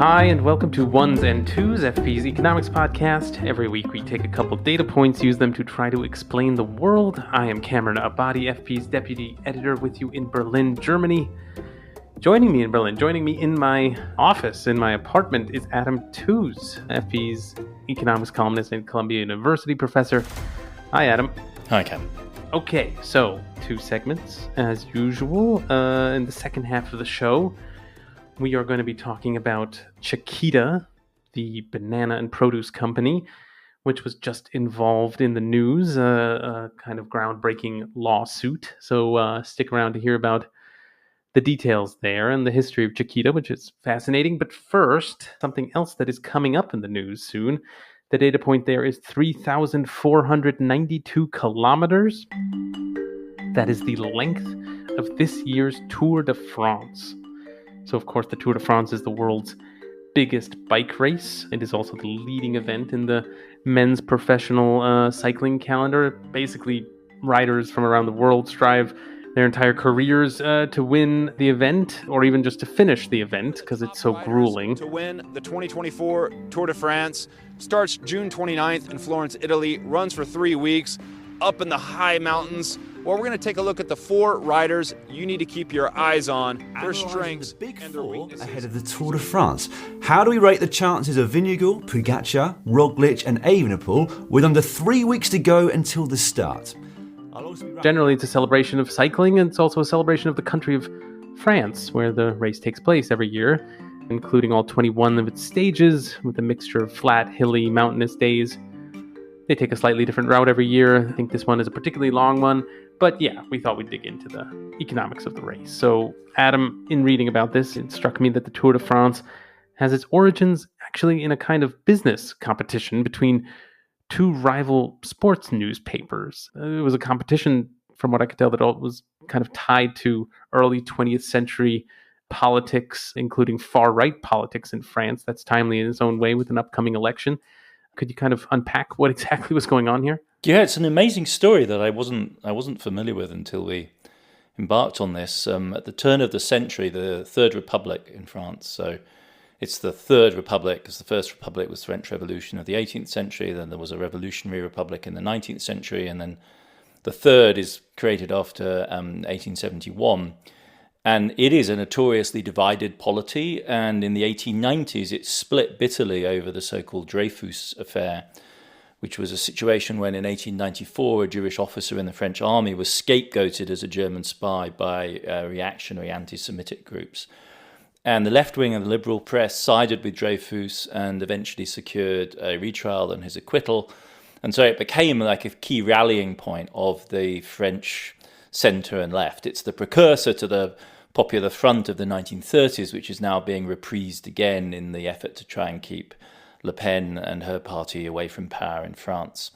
Hi, and welcome to Ones and Tooze, FP's economics podcast. Every week we take a couple data points, use them to try to explain the world. I am Cameron Abadi, FP's deputy editor, with you in Berlin, Germany. Joining me in my office, in my apartment, is Adam Tooze, FP's economics columnist and Columbia University professor. Hi, Adam. Hi, Cam. Okay, so 2 segments, as usual. In the second half of the show, we are going to be talking about Chiquita, the banana and produce company, which was just involved in the news, a kind of groundbreaking lawsuit. So stick around to hear about the details there and the history of Chiquita, which is fascinating. But first, something else that is coming up in the news soon. The data point there is 3,492 kilometers. That is the length of this year's Tour de France. So, of course, the Tour de France is the world's biggest bike race. It is also the leading event in the men's professional cycling calendar. Basically, riders from around the world strive their entire careers to win the event, or even just to finish the event, because it's so grueling. To win the 2024 Tour de France starts June 29th in Florence, Italy, runs for 3 weeks up in the high mountains. Well, we're going to take a look at the 4 riders you need to keep your eyes on, their strengths the big and their 4 weaknesses. ahead of the Tour de France. How do we rate the chances of Vingegaard, Pogačar, Roglic and Evenepoel with under 3 weeks to go until the start? Generally, it's a celebration of cycling, and it's also a celebration of the country of France, where the race takes place every year, including all 21 of its stages, with a mixture of flat, hilly, mountainous days. They take a slightly different route every year. I think this one is a particularly long one. But yeah, we thought we'd dig into the economics of the race. So, Adam, in reading about this, it struck me that the Tour de France has its origins actually in a kind of business competition between 2 rival sports newspapers. It was a competition, from what I could tell, that was kind of tied to early 20th century politics, including far-right politics in France. That's timely in its own way with an upcoming election. Could you kind of unpack what exactly was going on here? Yeah, it's an amazing story that I wasn't familiar with until we embarked on this. At the turn of the century, the Third Republic in France, so it's the Third Republic, because the First Republic was the French Revolution of the 18th century, then there was a Revolutionary Republic in the 19th century, and then the Third is created after 1871. And it is a notoriously divided polity, and in the 1890s it split bitterly over the so-called Dreyfus affair, which was a situation when in 1894 a Jewish officer in the French army was scapegoated as a German spy by reactionary anti-Semitic groups. And the left wing and the liberal press sided with Dreyfus and eventually secured a retrial and his acquittal. And so it became like a key rallying point of the French centre and left. It's the precursor to the Popular Front of the 1930s, which is now being reprised again in the effort to try and keep Le Pen and her party away from power in France.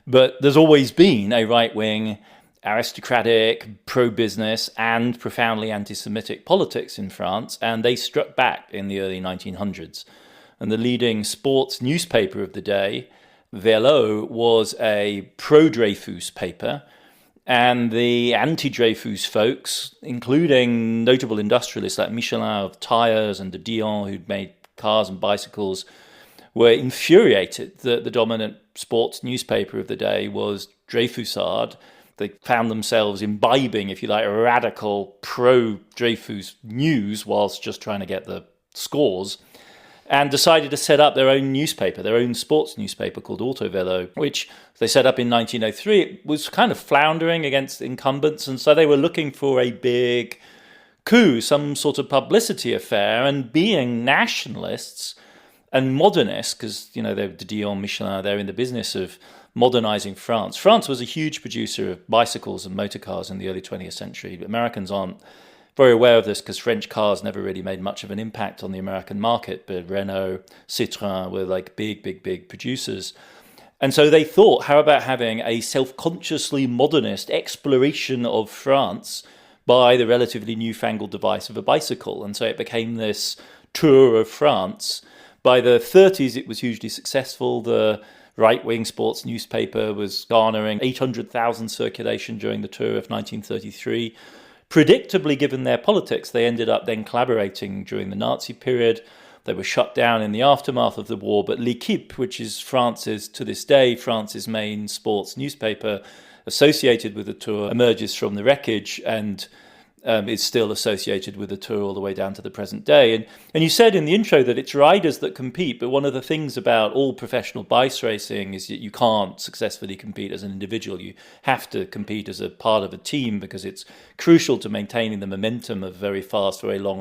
But there's always been a right-wing, aristocratic, pro-business and profoundly anti-Semitic politics in France, and they struck back in the early 1900s. And the leading sports newspaper of the day, Vélo, was a pro-Dreyfus paper, and the anti-Dreyfus folks, including notable industrialists like Michelin of tires and de Dion, who'd made cars and bicycles, were infuriated that the dominant sports newspaper of the day was Dreyfusard. They found themselves imbibing, if you like, radical pro-Dreyfus news whilst just trying to get the scores, and decided to set up their own newspaper, their own sports newspaper called Autovelo, which they set up in 1903. It was kind of floundering against incumbents, and so they were looking for a big coup, some sort of publicity affair, and being nationalists and modernists, because, you know, they're de Dion, Michelin, they're in the business of modernizing France. France was a huge producer of bicycles and motor cars in the early 20th century. Americans aren't very aware of this because French cars never really made much of an impact on the American market, but Renault, Citroën were like big producers. And so they thought, how about having a self-consciously modernist exploration of France by the relatively newfangled device of a bicycle? And so it became this tour of France. By the 30s, it was hugely successful. The right-wing sports newspaper was garnering 800,000 circulation during the tour of 1933. Predictably, given their politics, they ended up then collaborating during the Nazi period. They were shut down in the aftermath of the war, but L'Équipe, which is to this day, France's main sports newspaper associated with the Tour, emerges from the wreckage and is still associated with the Tour all the way down to the present day. And you said in the intro that it's riders that compete, but one of the things about all professional bike racing is that you can't successfully compete as an individual. You have to compete as a part of a team because it's crucial to maintaining the momentum of very fast, very long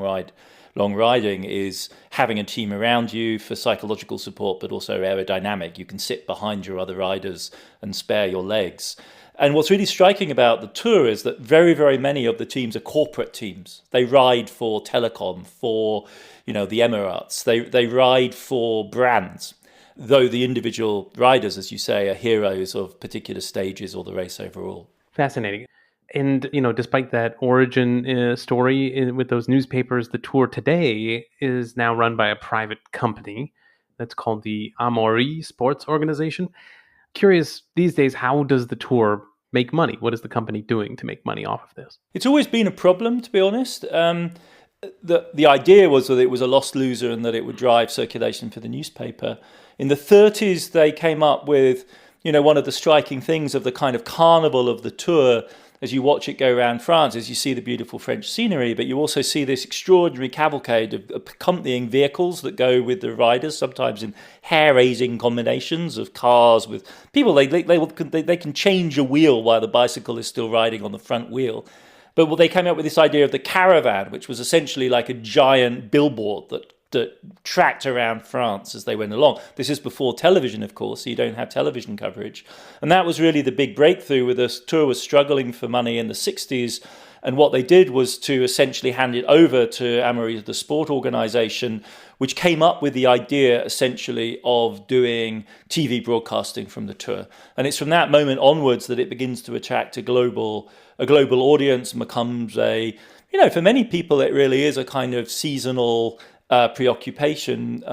riding is having a team around you for psychological support, but also aerodynamic. You can sit behind your other riders and spare your legs. And what's really striking about the Tour is that very, very many of the teams are corporate teams. They ride for Telecom, for the Emirates. They ride for brands, though the individual riders, as you say, are heroes of particular stages or the race overall. Fascinating. And, despite that origin story with those newspapers, the Tour today is now run by a private company that's called the Amaury Sports Organization. Curious, these days, how does the Tour make money? What is the company doing to make money off of this? It's always been a problem, to be honest. The idea was that it was a lost loser and that it would drive circulation for the newspaper. In the 30s, they came up with, one of the striking things of the kind of carnival of the Tour as you watch it go around France, is you see the beautiful French scenery, but you also see this extraordinary cavalcade of accompanying vehicles that go with the riders, sometimes in hair-raising combinations of cars with people. They can change a wheel while the bicycle is still riding on the front wheel. But they came up with this idea of the caravan, which was essentially like a giant billboard that tracked around France as they went along. This is before television, of course, so you don't have television coverage. And that was really the big breakthrough, where the Tour was struggling for money in the 60s. And what they did was to essentially hand it over to Amaury, the sport organization, which came up with the idea essentially of doing TV broadcasting from the Tour. And it's from that moment onwards that it begins to attract a global audience and becomes for many people, it really is a kind of seasonal preoccupation.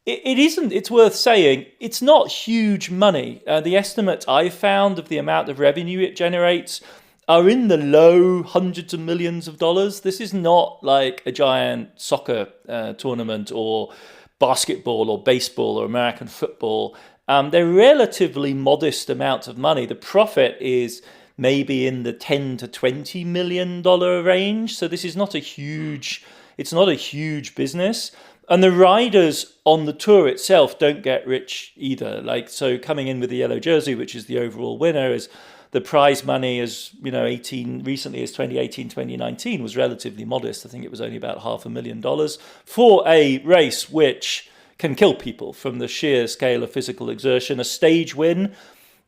It's worth saying, it's not huge money. The estimates I found of the amount of revenue it generates are in the low hundreds of millions of dollars. This is not like a giant soccer tournament or basketball or baseball or American football. They're relatively modest amounts of money. The profit is maybe in the $10 to $20 million range. So this is not a huge business. And the riders on the Tour itself don't get rich either. So coming in with the yellow jersey, which is the overall winner, is the prize money recently as 2018, 2019 was relatively modest. I think it was only about $500,000 for a race which can kill people from the sheer scale of physical exertion. A stage win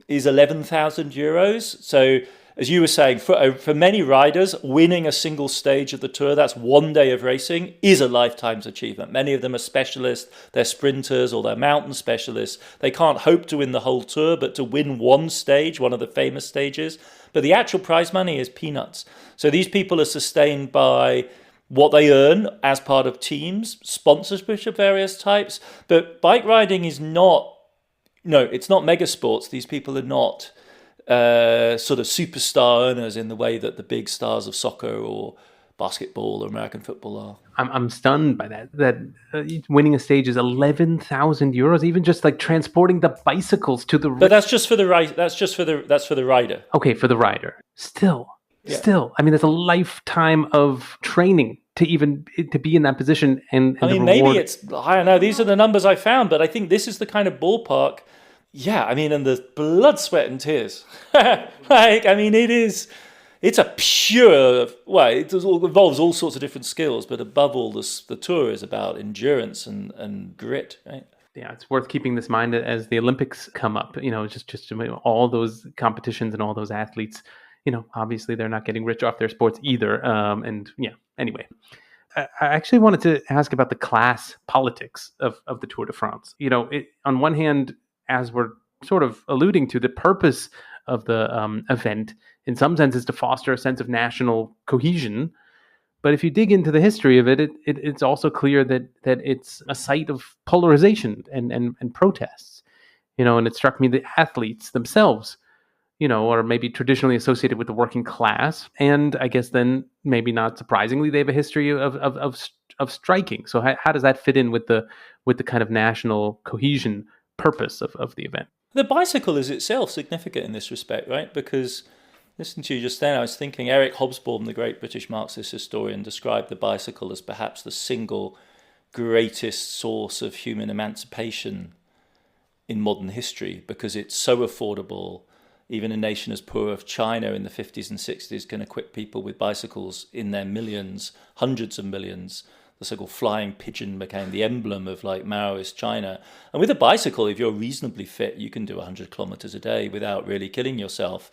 is €11,000. So as you were saying, for many riders, winning a single stage of the Tour, that's one day of racing, is a lifetime's achievement. Many of them are specialists, they're sprinters or they're mountain specialists. They can't hope to win the whole Tour, but to win one stage, one of the famous stages. But the actual prize money is peanuts. So these people are sustained by what they earn as part of teams, sponsorship of various types. But bike riding is it's not mega sports. These people are not sort of superstar earners in the way that the big stars of soccer or basketball or American football are. I'm stunned by that winning a stage is €11,000, even just like transporting the bicycles to the. But that's just for the right. That's for the rider. Okay, for the rider. Still, I mean, there's a lifetime of training to be in that position. And I mean, maybe I don't know. These are the numbers I found, but I think this is the kind of ballpark. Yeah, I mean, and the blood, sweat, and tears. It's a pure, it involves all sorts of different skills, but above all, the Tour is about endurance and grit, right? Yeah, it's worth keeping this in mind as the Olympics come up. Just all those competitions and all those athletes. Obviously they're not getting rich off their sports either. Anyway. I actually wanted to ask about the class politics of the Tour de France. On one hand, as we're sort of alluding to, the purpose of the event, in some sense, is to foster a sense of national cohesion. But if you dig into the history of it, it's also clear that it's a site of polarization and protests. And it struck me that athletes themselves, are maybe traditionally associated with the working class. And I guess then, maybe not surprisingly, they have a history of of striking. So how does that fit in with the kind of national cohesion purpose of the event? The bicycle is itself significant in this respect, right? Because listening to you just then, I was thinking Eric Hobsbawm, the great British Marxist historian, described the bicycle as perhaps the single greatest source of human emancipation in modern history, because it's so affordable. Even a nation as poor as China in the 50s and 60s can equip people with bicycles in their millions, hundreds of millions. The so-called flying pigeon became the emblem of like Maoist China. And with a bicycle, if you're reasonably fit, you can do 100 kilometers a day without really killing yourself.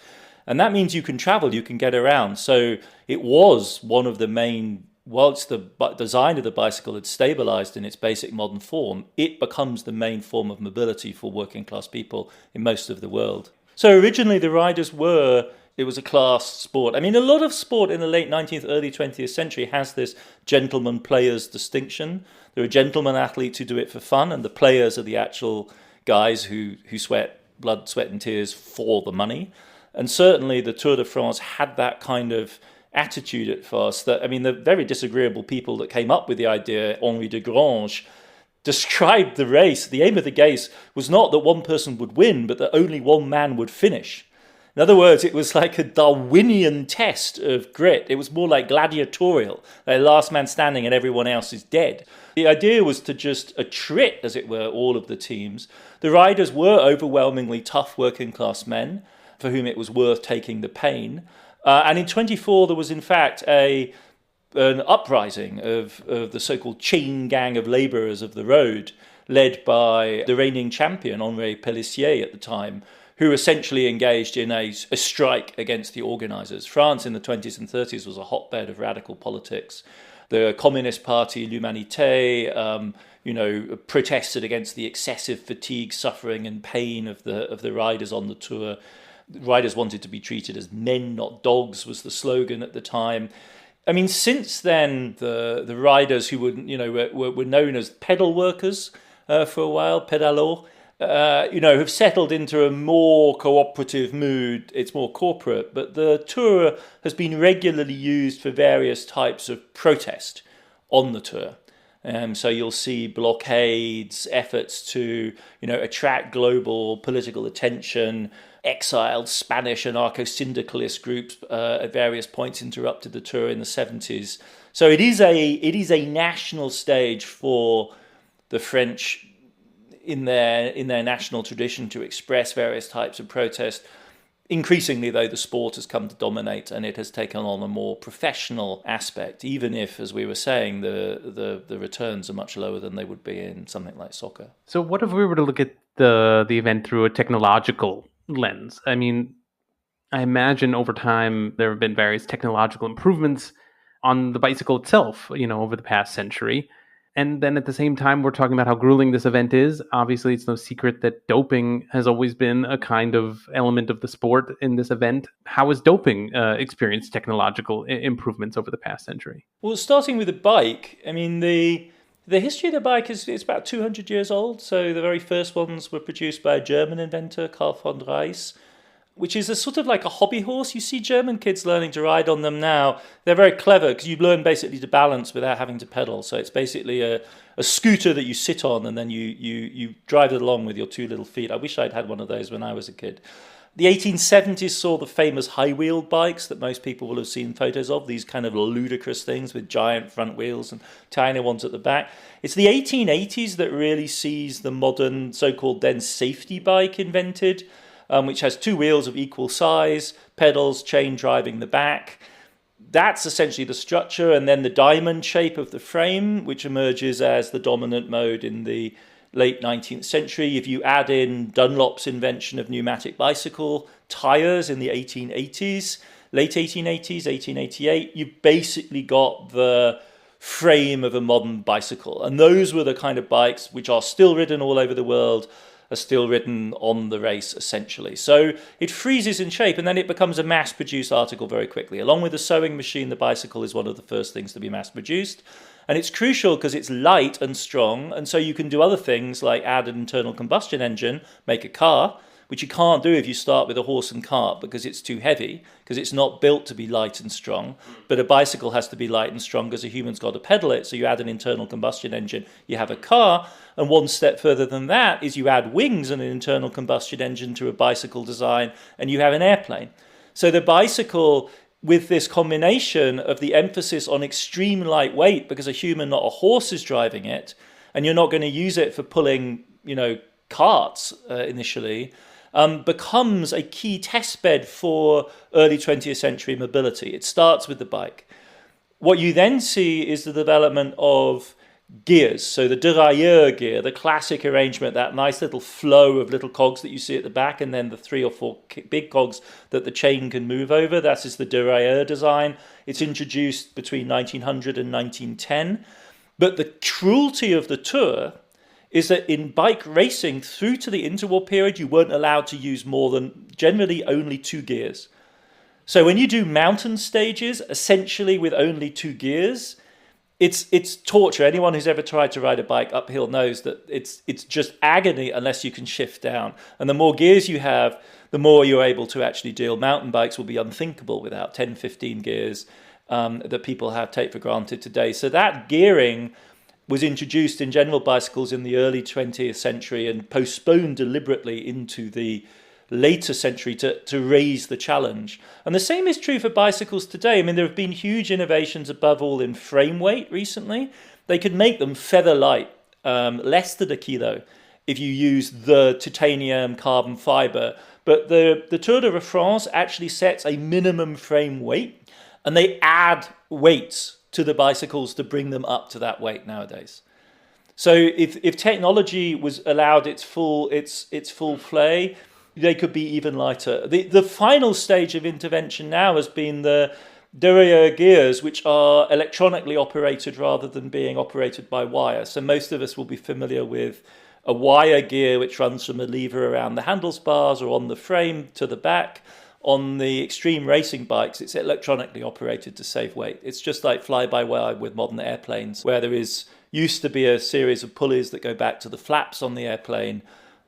And that means you can travel, you can get around. So it was one of the main, whilst the design of the bicycle had stabilized in its basic modern form, it becomes the main form of mobility for working class people in most of the world. So originally the riders it was a class sport. I mean, a lot of sport in the late 19th, early 20th century has this gentleman players distinction. There are gentlemen athletes who do it for fun, and the players are the actual guys who sweat blood, sweat and tears for the money. And certainly the Tour de France had that kind of attitude at first. That, I mean, the very disagreeable people that came up with the idea, Henri de Grange, described the race. The aim of the race was not that one person would win, but that only one man would finish. In other words, it was like a Darwinian test of grit. It was more like gladiatorial, like last man standing and everyone else is dead. The idea was to just attrit, as it were, all of the teams. The riders were overwhelmingly tough working class men for whom it was worth taking the pain. And in 24, there was in fact an uprising of the so-called chain gang of labourers of the road, led by the reigning champion, Henri Pélissier at the time, who essentially engaged in a strike against the organisers. France in the 20s and 30s was a hotbed of radical politics. The Communist Party, L'Humanité, protested against the excessive fatigue, suffering and pain of the riders on the Tour. Riders wanted to be treated as men, not dogs, was the slogan at the time. I mean, since then, the riders who were known as pedal workers for a while, pédalos, have settled into a more cooperative mood. It's more corporate, but the Tour has been regularly used for various types of protest on the Tour. So you'll see blockades, efforts to, attract global political attention. Exiled Spanish anarcho-syndicalist groups at various points interrupted the Tour in the 70s. So it is a national stage for the French in their national tradition to express various types of protest. Increasingly, though, the sport has come to dominate, and it has taken on a more professional aspect, even if, as we were saying, the returns are much lower than they would be in something like soccer. So what if we were to look at the event through a technological lens? I mean, I imagine over time there have been various technological improvements on the bicycle itself, over the past century. And then at the same time, we're talking about how grueling this event is. Obviously, it's no secret that doping has always been a kind of element of the sport in this event. How has doping experienced technological improvements over the past century? Well, starting with the bike, I mean, the history of the bike is about 200 years old. So the very first ones were produced by a German inventor, Karl von Drais, which is a sort of like a hobby horse. You see German kids learning to ride on them now. They're very clever because you learn basically to balance without having to pedal. So it's basically a scooter that you sit on and then you drive it along with your two little feet. I wish I'd had one of those when I was a kid. The 1870s saw the famous high-wheeled bikes that most people will have seen photos of, these kind of ludicrous things with giant front wheels and tiny ones at the back. It's the 1880s that really sees the modern so-called then safety bike invented, which has two wheels of equal size, pedals, chain driving the back. That's essentially the structure, and then the diamond shape of the frame, which emerges as the dominant mode in the late 19th century. If you add in Dunlop's invention of pneumatic bicycle tires in the 1880s, late 1880s, 1888, you basically got the frame of a modern bicycle. And those were the kind of bikes which are still ridden all over the world, are still ridden on the race, essentially. So it freezes in shape, and then it becomes a mass-produced article very quickly. Along with the sewing machine, the bicycle is one of the first things to be mass-produced. And it's crucial because it's light and strong, and so you can do other things like add an internal combustion engine, make a car, which you can't do if you start with a horse and cart because it's too heavy, because it's not built to be light and strong. But a bicycle has to be light and strong because a human's got to pedal it. So you add an internal combustion engine, you have a car. And one step further than that is you add wings and an internal combustion engine to a bicycle design, and you have an airplane. So the bicycle, with this combination of the emphasis on extreme lightweight, because a human, not a horse, is driving it, and you're not going to use it for pulling, carts initially, becomes a key test bed for early 20th century mobility. It starts with the bike. What you then see is the development of gears. So the derailleur gear, the classic arrangement, that nice little flow of little cogs that you see at the back, and then the 3 or 4 big cogs that the chain can move over. That is the derailleur design. It's introduced between 1900 and 1910. But the cruelty of the Tour is that in bike racing through to the interwar period, you weren't allowed to use more than generally only 2 gears. So when you do mountain stages, essentially with only 2 gears, it's torture. Anyone who's ever tried to ride a bike uphill knows that it's just agony unless you can shift down. And the more gears you have, the more you're able to actually deal. Mountain bikes will be unthinkable without 10, 15 gears that people take for granted today. So that gearing was introduced in general bicycles in the early 20th century and postponed deliberately into the later century to raise the challenge. And the same is true for bicycles today. I mean, there have been huge innovations above all in frame weight recently. They could make them feather light, less than a kilo, if you use the titanium carbon fiber. But the Tour de France actually sets a minimum frame weight, and they add weights to the bicycles to bring them up to that weight nowadays. So if technology was allowed its full play, they could be even lighter. The final stage of intervention now has been the derailleur gears, which are electronically operated rather than being operated by wire. So most of us will be familiar with a wire gear which runs from a lever around the handlebars or on the frame to the back. On the extreme racing bikes, it's electronically operated to save weight. It's just like fly-by-wire with modern airplanes, where there used to be a series of pulleys that go back to the flaps on the airplane.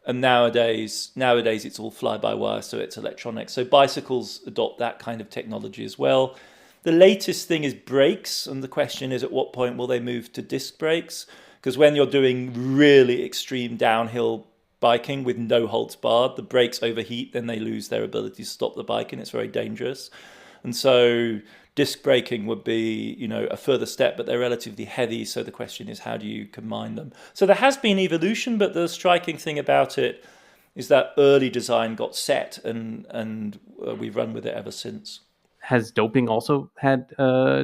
And nowadays it's all fly-by-wire, so it's electronic. So bicycles adopt that kind of technology as well. The latest thing is brakes, and the question is at what point will they move to disc brakes? Because when you're doing really extreme downhill biking with no holds barred, the brakes overheat, then they lose their ability to stop the bike, and it's very dangerous. And so disc braking would be, a further step, but they're relatively heavy. So the question is, how do you combine them? So there has been evolution, but the striking thing about it is that early design got set, and we've run with it ever since. Has doping also had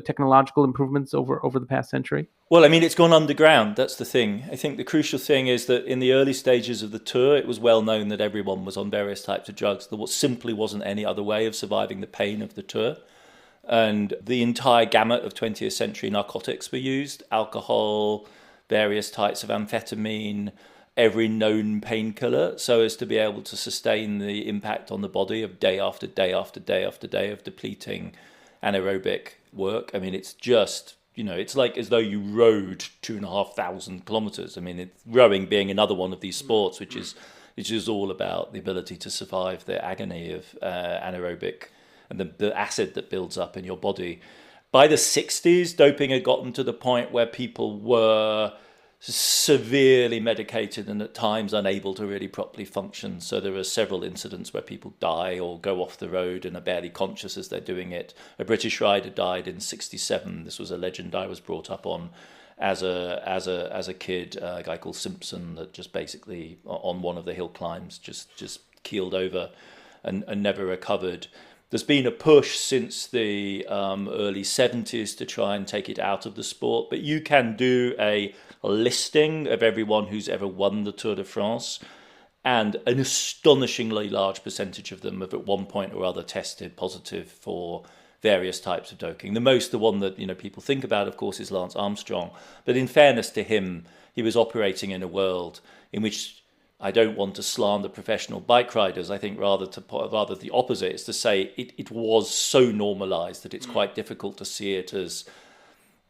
technological improvements over the past century? Well, I mean, it's gone underground. That's the thing. I think the crucial thing is that in the early stages of the Tour, it was well known that everyone was on various types of drugs. There simply wasn't any other way of surviving the pain of the Tour. And the entire gamut of 20th century narcotics were used: alcohol, various types of amphetamine, every known painkiller, so as to be able to sustain the impact on the body of day after day after day after day of depleting anaerobic work. I mean, it's just, it's like as though you rode 2,500 kilometers. I mean, rowing being another one of these sports, which is all about the ability to survive the agony of anaerobic and the acid that builds up in your body. By the 60s, doping had gotten to the point where people were severely medicated and at times unable to really properly function. So there are several incidents where people die or go off the road and are barely conscious as they're doing it. A British rider died in 1967. This was a legend I was brought up on as a kid, a guy called Simpson, that just basically on one of the hill climbs just keeled over and never recovered. There's been a push since the early 70s to try and take it out of the sport, but you can do a listing of everyone who's ever won the Tour de France, and an astonishingly large percentage of them have at one point or other tested positive for various types of doping. The one that people think about, of course, is Lance Armstrong. But in fairness to him, he was operating in a world in which, I don't want to slander professional bike riders. I think rather the opposite is to say it was so normalized that it's quite difficult to see it as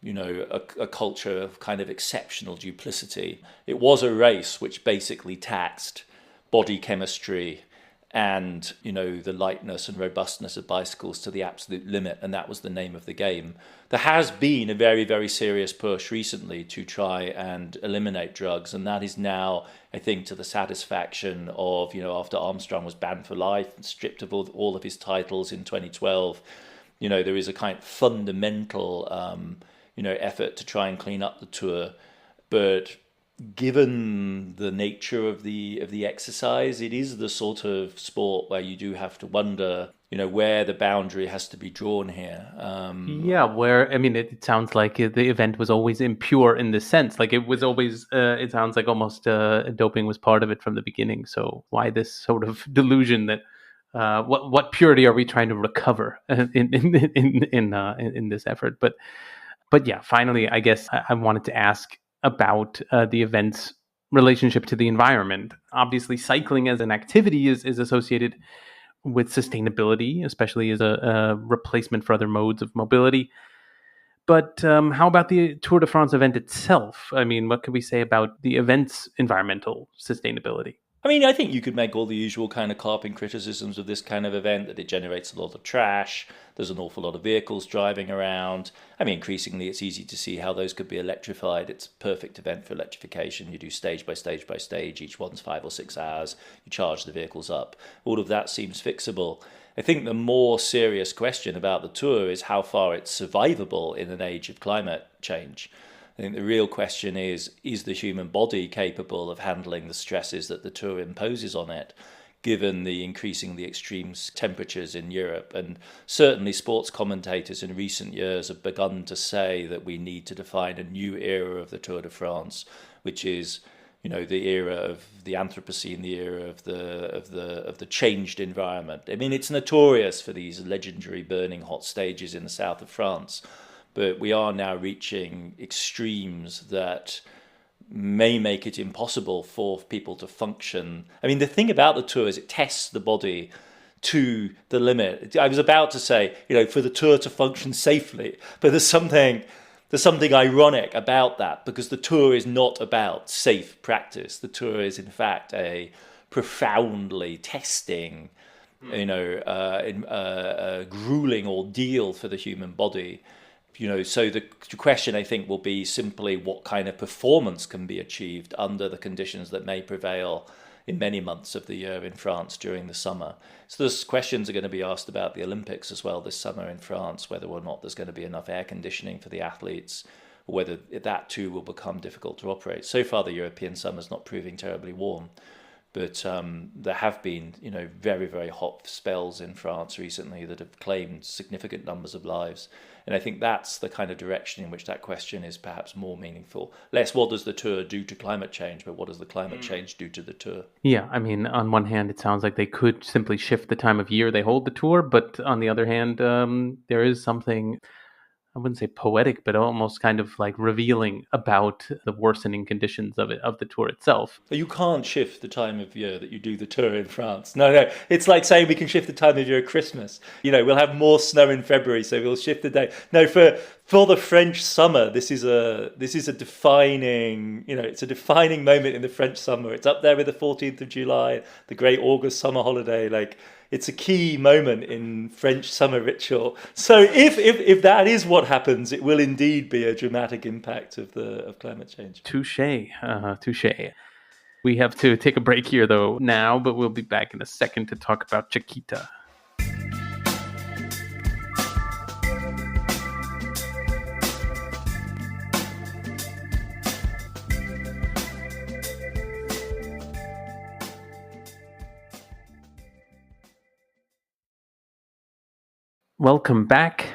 a culture of kind of exceptional duplicity. It was a race which basically taxed body chemistry and, the lightness and robustness of bicycles to the absolute limit, and that was the name of the game. There has been a very, very serious push recently to try and eliminate drugs, and that is now, I think, to the satisfaction of, after Armstrong was banned for life and stripped of all of his titles in 2012, there is a kind of fundamental, effort to try and clean up the Tour. But given the nature of the exercise, it is the sort of sport where you do have to wonder, where the boundary has to be drawn here. It sounds like the event was always impure in this sense. Like it was always, it sounds like almost doping was part of it from the beginning. So why this sort of delusion that what purity are we trying to recover in this effort? But yeah, finally, I guess I wanted to ask about the event's relationship to the environment. Obviously, cycling as an activity is associated with sustainability, especially as a replacement for other modes of mobility. But how about the Tour de France event itself? I mean, what can we say about the event's environmental sustainability? I think you could make all the usual kind of carping criticisms of this kind of event, that it generates a lot of trash, there's an awful lot of vehicles driving around. Increasingly it's easy to see how those could be electrified. It's a perfect event for electrification. You do stage by stage by stage, each one's 5 or 6 hours, you charge the vehicles up. All of that seems fixable. I think the more serious question about the Tour is how far it's survivable in an age of climate change. I think the real question is the human body capable of handling the stresses that the Tour imposes on it, given the increasingly extreme temperatures in Europe? And certainly sports commentators in recent years have begun to say that we need to define a new era of the Tour de France, which is, the era of the Anthropocene, the era of the changed environment. It's notorious for these legendary burning hot stages in the south of France. But we are now reaching extremes that may make it impossible for people to function. The thing about the Tour is it tests the body to the limit. I was about to say, for the Tour to function safely, but there's something ironic about that, because the Tour is not about safe practice. The Tour is, in fact, a profoundly testing, grueling ordeal for the human body. So the question, I think, will be simply what kind of performance can be achieved under the conditions that may prevail in many months of the year in France during the summer. So those questions are going to be asked about the Olympics as well this summer in France, whether or not there's going to be enough air conditioning for the athletes, or whether that too will become difficult to operate. So far, the European summer's not proving terribly warm. But there have been, very, very hot spells in France recently that have claimed significant numbers of lives. And I think that's the kind of direction in which that question is perhaps more meaningful. Less what does the Tour do to climate change, but what does the climate change do to the Tour? Yeah, on one hand, it sounds like they could simply shift the time of year they hold the Tour. But on the other hand, there is something, I wouldn't say poetic, but almost kind of like revealing about the worsening conditions of the Tour itself. You can't shift the time of year that you do the Tour in France. No. It's like saying we can shift the time of year at Christmas. We'll have more snow in February, so we'll shift the day. No, for the French summer, this is a defining, it's a defining moment in the French summer. It's up there with the 14th of July, the great August summer holiday. It's a key moment in French summer ritual. So if that is what happens, it will indeed be a dramatic impact of climate change. Touché. We have to take a break here though now, but we'll be back in a second to talk about Chiquita. Welcome back.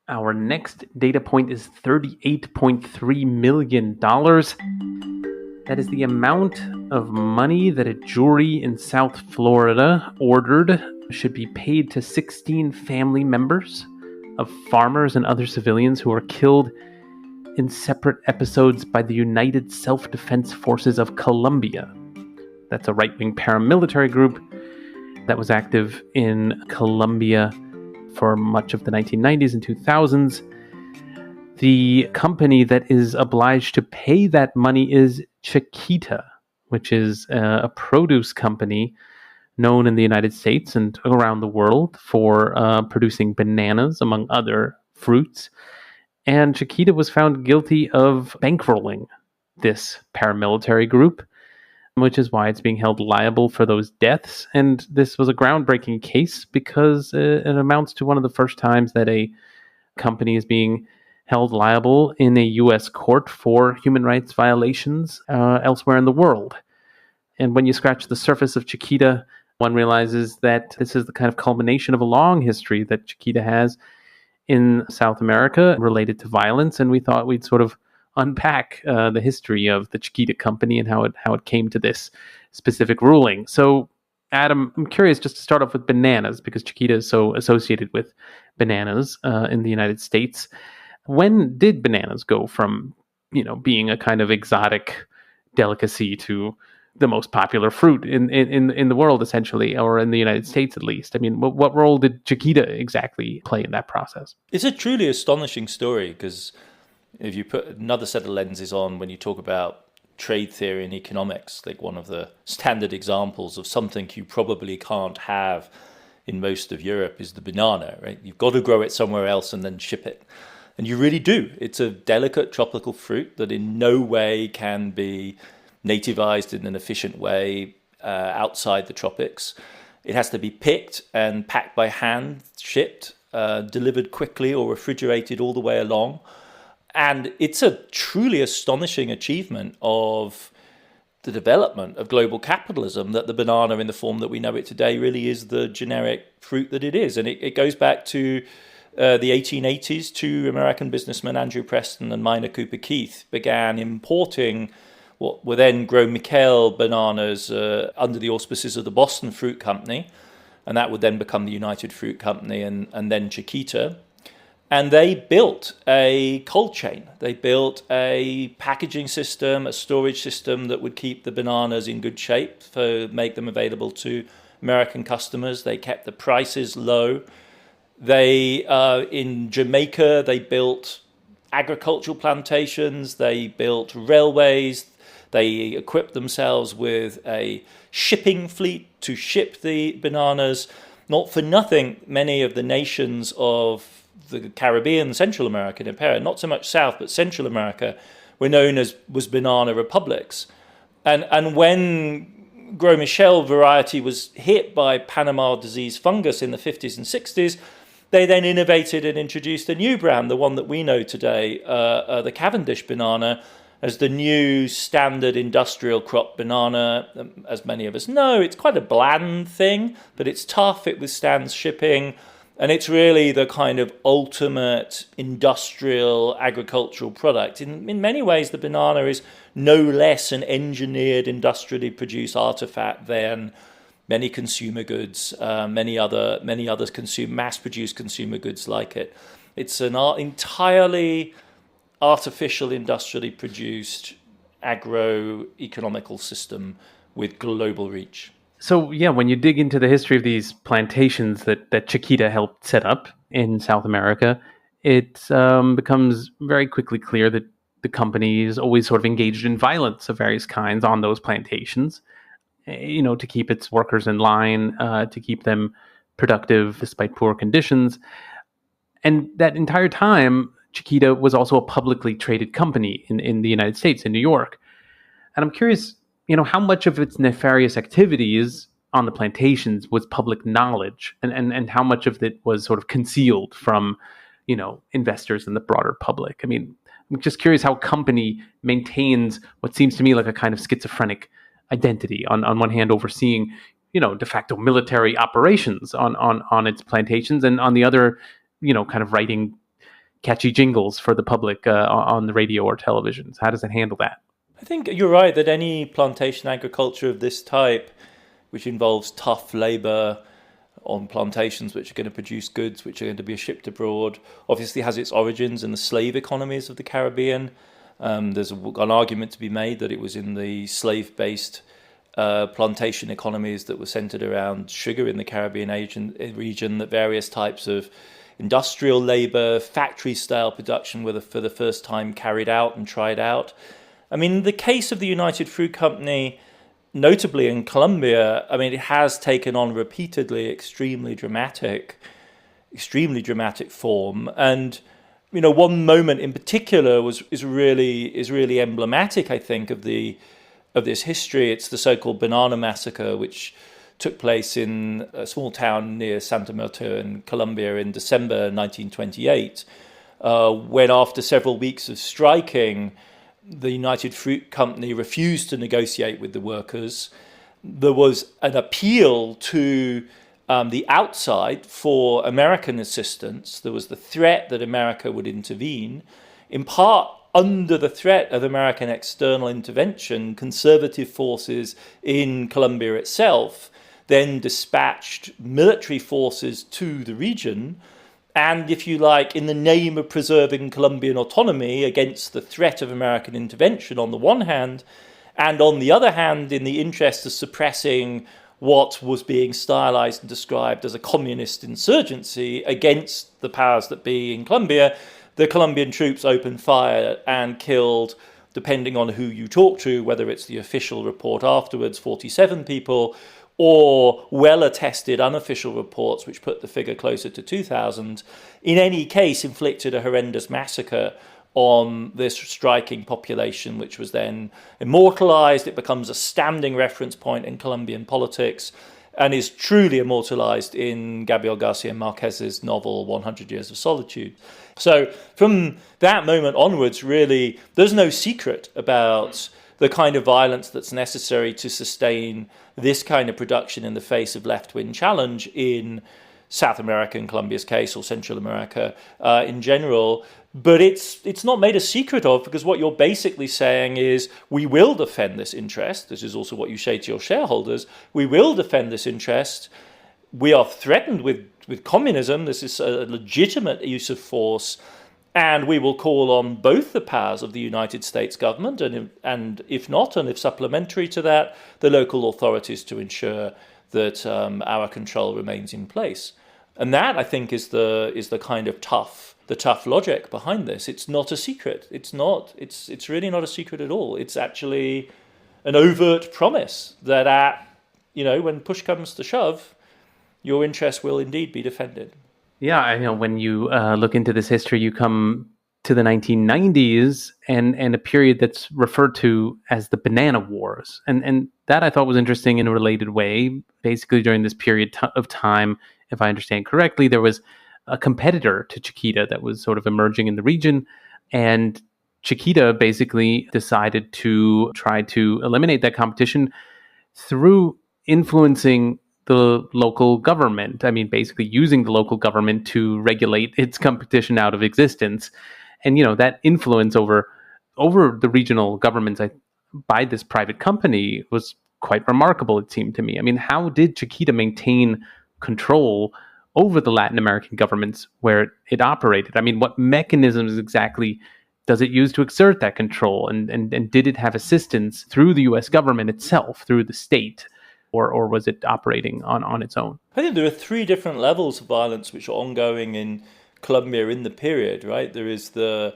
Our next data point is $38.3 million. That is the amount of money that a jury in South Florida ordered should be paid to 16 family members of farmers and other civilians who were killed in separate episodes by the United Self-Defense Forces of Colombia. That's a right-wing paramilitary group that was active in Colombia for much of the 1990s and 2000s. The company that is obliged to pay that money is Chiquita, which is a produce company known in the United States and around the world for producing bananas, among other fruits. And Chiquita was found guilty of bankrolling this paramilitary group, which is why it's being held liable for those deaths. And this was a groundbreaking case because it amounts to one of the first times that a company is being held liable in a U.S. court for human rights violations elsewhere in the world. And when you scratch the surface of Chiquita, one realizes that this is the kind of culmination of a long history that Chiquita has in South America related to violence. And we thought we'd sort of unpack the history of the Chiquita company and how it came to this specific ruling. So, Adam, I'm curious just to start off with bananas, because Chiquita is so associated with bananas in the United States. When did bananas go from, being a kind of exotic delicacy to the most popular fruit in the world, essentially, or in the United States at least? I mean, what role did Chiquita exactly play in that process? It's a truly astonishing story, because if you put another set of lenses on when you talk about trade theory and economics, like one of the standard examples of something you probably can't have in most of Europe is the banana, right? You've got to grow it somewhere else and then ship it. And you really do. It's a delicate tropical fruit that in no way can be nativized in an efficient way outside the tropics. It has to be picked and packed by hand, shipped, delivered quickly or refrigerated all the way along. And it's a truly astonishing achievement of the development of global capitalism that the banana in the form that we know it today really is the generic fruit that it is. And it goes back to the 1880s. Two American businessmen, Andrew Preston and Minor Cooper Keith, began importing what were then Gros Michel bananas under the auspices of the Boston Fruit Company. And that would then become the United Fruit Company and then Chiquita. And they built a cold chain. They built a packaging system, a storage system that would keep the bananas in good shape to make them available to American customers. They kept the prices low. They, in Jamaica, they built agricultural plantations. They built railways. They equipped themselves with a shipping fleet to ship the bananas. Not for nothing, many of the nations of the Caribbean, Central America, not so much South, but Central America, were known as banana republics. And when Gros Michel variety was hit by Panama disease fungus in the 50s and 60s, they then innovated and introduced a new brand, the one that we know today, the Cavendish banana, as the new standard industrial crop banana. As many of us know, it's quite a bland thing, but it's tough, it withstands shipping, and it's really the kind of ultimate industrial agricultural product. In many ways, the banana is no less an engineered, industrially produced artifact than many consumer goods, many other mass-produced consumer goods like it. It's an entirely artificial, industrially produced agro-economical system with global reach. So, yeah, when you dig into the history of these plantations that Chiquita helped set up in South America, it becomes very quickly clear that the company is always sort of engaged in violence of various kinds on those plantations, to keep its workers in line, to keep them productive despite poor conditions. And that entire time, Chiquita was also a publicly traded company in the United States, in New York. And I'm curious, how much of its nefarious activities on the plantations was public knowledge, and how much of it was sort of concealed from, investors and the broader public. I mean, I'm just curious how a company maintains what seems to me like a kind of schizophrenic identity. On one hand, overseeing, de facto military operations on its plantations, and on the other, kind of writing catchy jingles for the public on the radio or televisions. How does it handle that? I think you're right that any plantation agriculture of this type, which involves tough labor on plantations which are going to produce goods which are going to be shipped abroad, obviously has its origins in the slave economies of the Caribbean. There's an argument to be made that it was in the slave-based plantation economies that were centered around sugar in the Caribbean region that various types of industrial labor, factory-style production were for the first time carried out and tried out. I mean, the case of the United Fruit Company notably in Colombia, I mean, it has taken on repeatedly extremely dramatic form. And one moment in particular is really emblematic, I think, of this history. It's the so-called Banana Massacre, which took place in a small town near Santa Marta in Colombia in December 1928, when after several weeks of striking, the United Fruit Company refused to negotiate with the workers. There was an appeal to the outside for American assistance. There was the threat that America would intervene. In part, under the threat of American external intervention, conservative forces in Colombia itself then dispatched military forces to the region. And if you like, in the name of preserving Colombian autonomy against the threat of American intervention on the one hand, and on the other hand, in the interest of suppressing what was being stylized and described as a communist insurgency against the powers that be in Colombia, the Colombian troops opened fire and killed, depending on who you talk to, whether it's the official report afterwards, 47 people, or well-attested unofficial reports which put the figure closer to 2,000, in any case inflicted a horrendous massacre on this striking population, which was then immortalized. It becomes a standing reference point in Colombian politics and is truly immortalized in Gabriel Garcia Marquez's novel 100 Years of Solitude. So from that moment onwards, really, there's no secret about the kind of violence that's necessary to sustain this kind of production in the face of left-wing challenge in South America, in Colombia's case, or Central America in general. But it's not made a secret of, because what you're basically saying is, we will defend this interest. This is also what you say to your shareholders. We will defend this interest. We are threatened with communism. This is a legitimate use of force. And we will call on both the powers of the United States government and if not, and if supplementary to that, the local authorities to ensure that our control remains in place. And that, I think, is the kind of tough logic behind this. It's not a secret. It's really not a secret at all. It's actually an overt promise that when push comes to shove, your interests will indeed be defended. Yeah, I know when you look into this history, you come to the 1990s and a period that's referred to as the Banana Wars. And that I thought was interesting in a related way. Basically, during this period of time, if I understand correctly, there was a competitor to Chiquita that was sort of emerging in the region. And Chiquita basically decided to try to eliminate that competition through influencing the local government. I mean, basically using the local government to regulate its competition out of existence. And, that influence over the regional governments by this private company was quite remarkable, it seemed to me. I mean, how did Chiquita maintain control over the Latin American governments where it operated? I mean, what mechanisms exactly does it use to exert that control? And did it have assistance through the U.S. government itself, through the state? Or was it operating on its own? I think there are three different levels of violence which are ongoing in Colombia in the period, right? There is the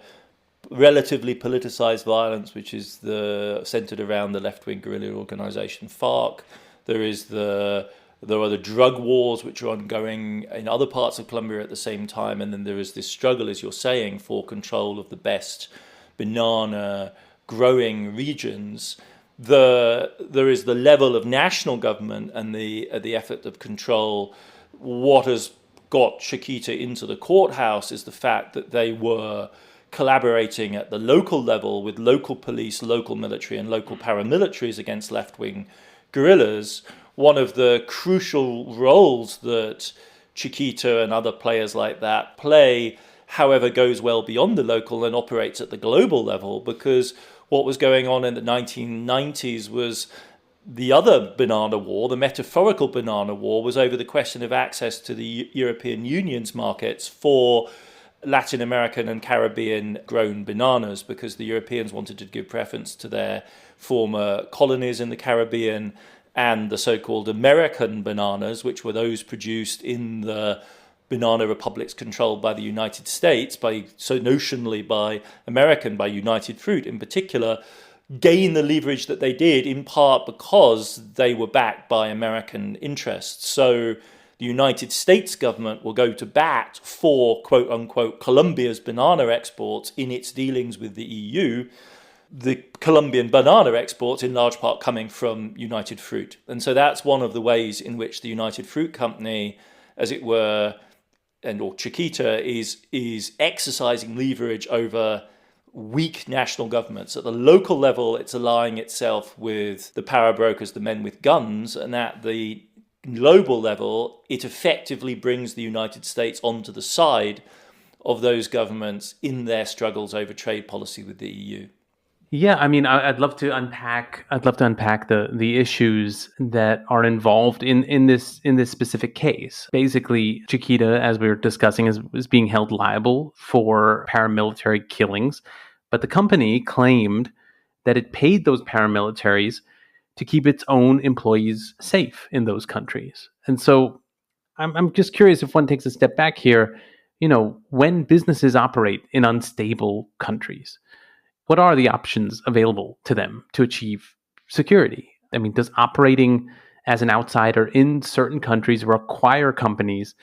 relatively politicized violence, which is centered around the left-wing guerrilla organization FARC. There are the drug wars, which are ongoing in other parts of Colombia at the same time. And then there is this struggle, as you're saying, for control of the best banana growing regions. There is the level of national government and the effort of control. What has got Chiquita into the courthouse is the fact that they were collaborating at the local level with local police, local military, and local paramilitaries against left-wing guerrillas. One of the crucial roles that Chiquita and other players like that play, however, goes well beyond the local and operates at the global level, because what was going on in the 1990s was the other banana war, the metaphorical banana war, was over the question of access to the European Union's markets for Latin American and Caribbean grown bananas, because the Europeans wanted to give preference to their former colonies in the Caribbean and the so-called American bananas, which were those produced in the banana republics controlled by the United States, notionally by United Fruit in particular. gain the leverage that they did, in part because they were backed by American interests. So the United States government will go to bat for, quote unquote, Colombia's banana exports in its dealings with the EU. The Colombian banana exports in large part coming from United Fruit. And so that's one of the ways in which the United Fruit Company, as it were, or Chiquita, is exercising leverage over weak national governments. At the local level, it's allying itself with the power brokers, the men with guns, and at the global level, it effectively brings the United States onto the side of those governments in their struggles over trade policy with the EU. Yeah, I mean, I'd love to unpack. I'd love to unpack the issues that are involved in this specific case. Basically, Chiquita, as we were discussing, is being held liable for paramilitary killings, but the company claimed that it paid those paramilitaries to keep its own employees safe in those countries. And so, I'm just curious, if one takes a step back here, when businesses operate in unstable countries, what are the options available to them to achieve security? I mean, does operating as an outsider in certain countries require companies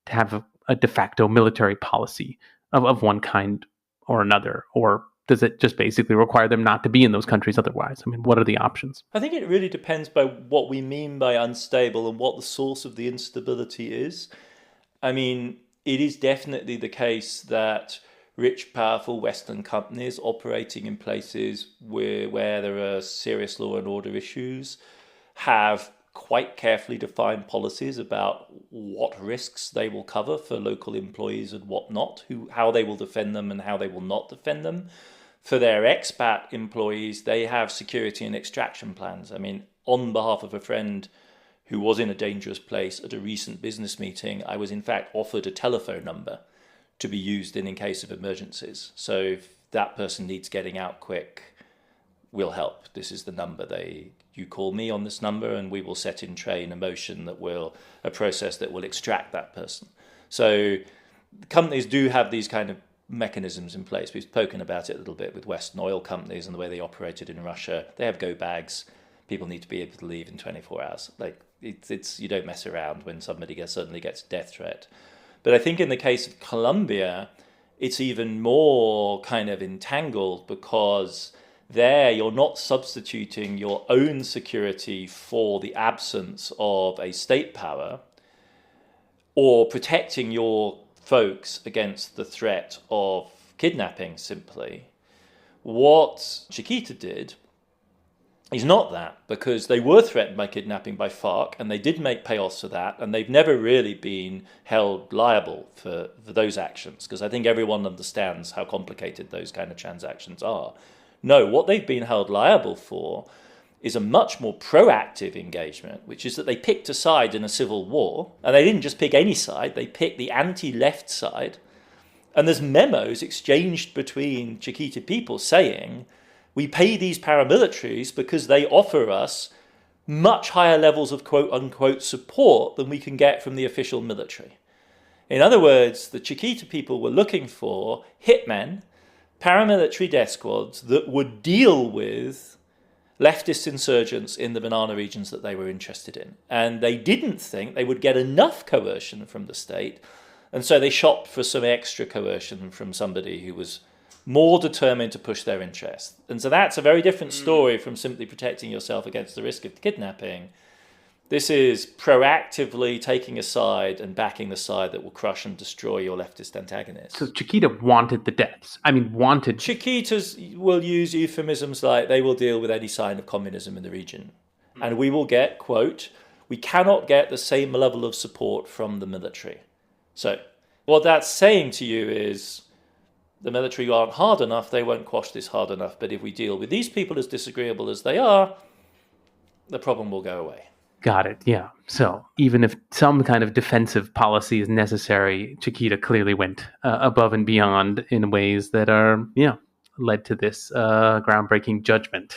to have a de facto military policy of one kind or another? Or does it just basically require them not to be in those countries otherwise? I mean, what are the options? I think it really depends by what we mean by unstable and what the source of the instability is. I mean, it is definitely the case that rich, powerful Western companies operating in places where there are serious law and order issues have quite carefully defined policies about what risks they will cover for local employees and what not, how they will defend them and how they will not defend them. For their expat employees, they have security and extraction plans. I mean, on behalf of a friend who was in a dangerous place at a recent business meeting, I was in fact offered a telephone number to be used in case of emergencies. So if that person needs getting out quick, we'll help. This is the number. You call me on this number and we will set in train a process that will extract that person. So companies do have these kind of mechanisms in place. We've spoken about it a little bit with Western oil companies and the way they operated in Russia. They have go bags. People need to be able to leave in 24 hours. It's you don't mess around when somebody suddenly gets a death threat. But I think in the case of Colombia, it's even more kind of entangled because there you're not substituting your own security for the absence of a state power or protecting your folks against the threat of kidnapping simply. What Chiquita did is not that, because they were threatened by kidnapping by FARC and they did make payoffs for that, and they've never really been held liable for those actions, because I think everyone understands how complicated those kind of transactions are. No, what they've been held liable for is a much more proactive engagement, which is that they picked a side in a civil war, and they didn't just pick any side, they picked the anti-left side. And there's memos exchanged between Chiquita people saying, we pay these paramilitaries because they offer us much higher levels of quote-unquote support than we can get from the official military. In other words, the Chiquita people were looking for hitmen, paramilitary death squads that would deal with leftist insurgents in the banana regions that they were interested in. And they didn't think they would get enough coercion from the state, and so they shopped for some extra coercion from somebody who was more determined to push their interests. And so that's a very different story from simply protecting yourself against the risk of kidnapping. This is proactively taking a side and backing the side that will crush and destroy your leftist antagonists. So Chiquita wanted the deaths. wanted... Chiquitas will use euphemisms like they will deal with any sign of communism in the region. And we will get, quote, we cannot get the same level of support from the military. So what that's saying to you is, the military aren't hard enough, they won't quash this hard enough. But if we deal with these people as disagreeable as they are, the problem will go away. Got it, yeah. So even if some kind of defensive policy is necessary, Chiquita clearly went above and beyond in ways that are, led to this groundbreaking judgment.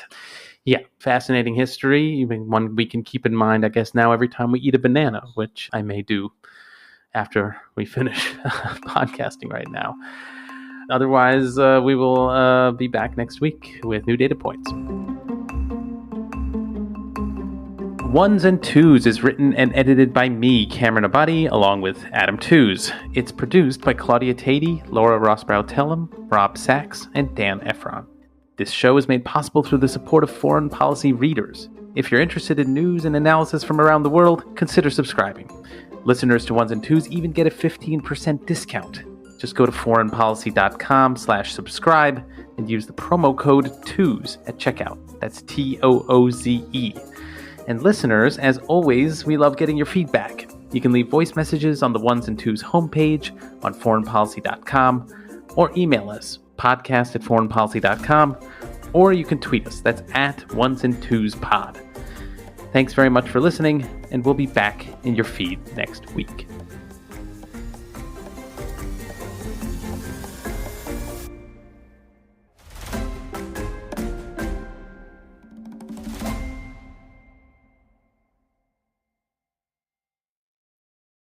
Yeah, fascinating history. Even one we can keep in mind, I guess, now every time we eat a banana, which I may do after we finish podcasting right now. Otherwise, we will be back next week with new data points. Ones and Tooze is written and edited by me, Cameron Abadi, along with Adam Tooze. It's produced by Claudia Tatey, Laura Rossbrow-Tellem, Rob Sachs, and Dan Efron. This show is made possible through the support of foreign policy readers. If you're interested in news and analysis from around the world, consider subscribing. Listeners to Ones and Tooze even get a 15% discount. Just go to foreignpolicy.com/subscribe and use the promo code TOOZE at checkout. That's TOOZE. And listeners, as always, we love getting your feedback. You can leave voice messages on the Ones and Tooze homepage on foreignpolicy.com, or email us, podcast@foreignpolicy.com, or you can tweet us. That's @OnesandTwozePod. Thanks very much for listening, and we'll be back in your feed next week.